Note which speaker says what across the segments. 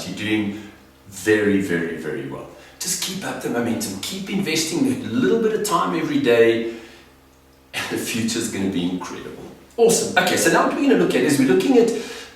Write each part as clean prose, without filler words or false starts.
Speaker 1: guys. You're doing very, very, very well. Just keep up the momentum. Keep investing a little bit of time every day, and the future is going to be incredible. Awesome. Okay, so now what we're going to look at is we're looking at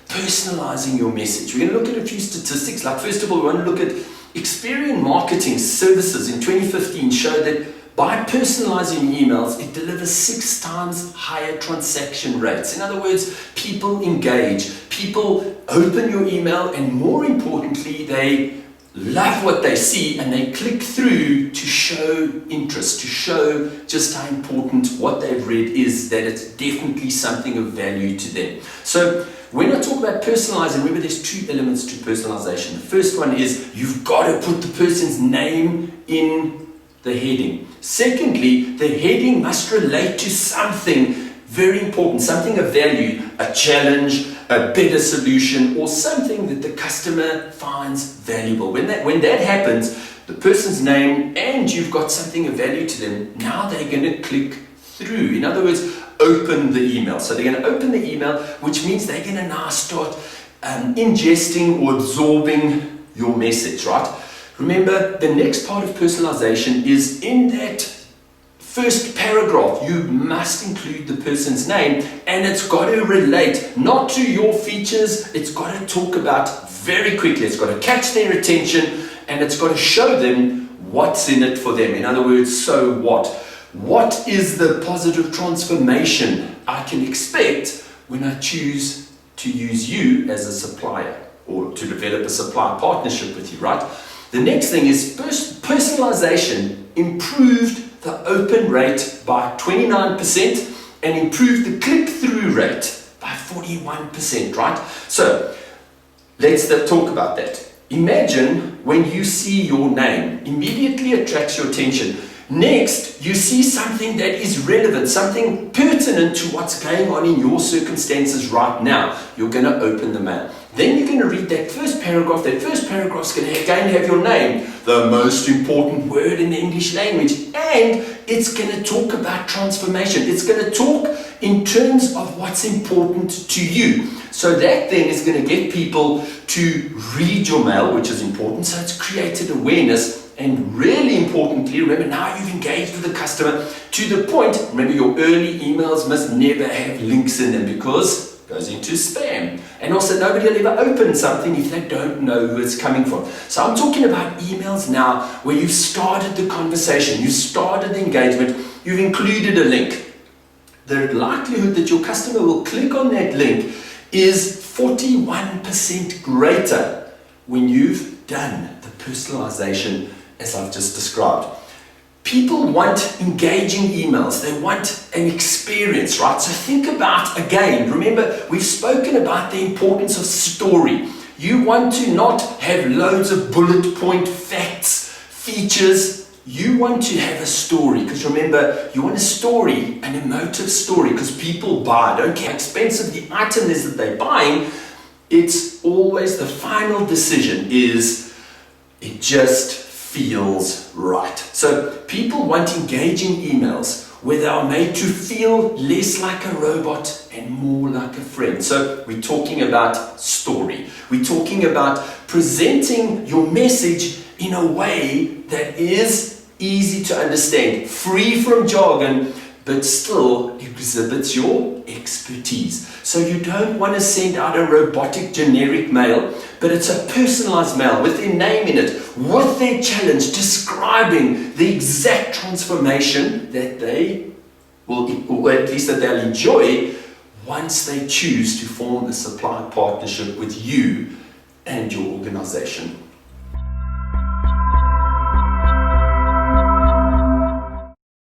Speaker 1: personalizing your message. We're going to look at a few statistics. Like, first of all, we want to look at Experian Marketing Services in 2015 showed that by personalizing emails, it delivers 6 times higher transaction rates. In other words, people engage, people open your email, and more importantly, they love what they see and they click through to show interest, to show just how important what they've read is, that it's definitely something of value to them. So when I talk about personalizing, remember there's 2 elements to personalization. The first one is you've got to put the person's name in the heading. Secondly, the heading must relate to something very important, something of value, a challenge, a better solution, or something that the customer finds valuable. When that happens, the person's name and you've got something of value to them, now they're going to click through. In other words, open the email. So they're going to open the email, which means they're going to now start ingesting or absorbing your message, right? Remember, the next part of personalization is in that first paragraph, you must include the person's name, and it's got to relate not to your features. It's got to talk about very quickly. It's got to catch their attention, and it's got to show them what's in it for them. In other words, so what? What is the positive transformation I can expect when I choose to use you as a supplier or to develop a supply partnership with you, right? The next thing is personalization improved the open rate by 29% and improved the click-through rate by 41%, right? So let's talk about that. Imagine when you see your name, immediately attracts your attention. Next, you see something that is relevant, something pertinent to what's going on in your circumstances right now. You're going to open the mail. Then you're going to read that first paragraph. That first paragraph is going to again have your name, the most important word in the English language, and it's going to talk about transformation. It's going to talk in terms of what's important to you. So that then is going to get people to read your mail, which is important. So it's created awareness. And really importantly, remember, now you've engaged with the customer to the point. Remember, your early emails must never have links in them because it goes into spam. And also, nobody will ever open something if they don't know who it's coming from. So I'm talking about emails now where you've started the conversation, you've started the engagement, you've included a link. The likelihood that your customer will click on that link is 41% greater when you've done the personalization as I've just described. People want engaging emails. They want an experience, right? So think about, again, remember, we've spoken about the importance of story. You want to not have loads of bullet point facts, features. You want to have a story, because remember, you want a story, an emotive story, because people buy. Don't care how expensive the item is that they're buying. It's always the final decision is it just feels right. So people want engaging emails where they are made to feel less like a robot and more like a friend. So we're talking about story. We're talking about presenting your message in a way that is easy to understand, free from jargon, but still exhibits your expertise. So you don't want to send out a robotic generic mail, but it's a personalized mail with their name in it, with their challenge, describing the exact transformation that they will, or at least that they'll enjoy once they choose to form a supply partnership with you and your organization.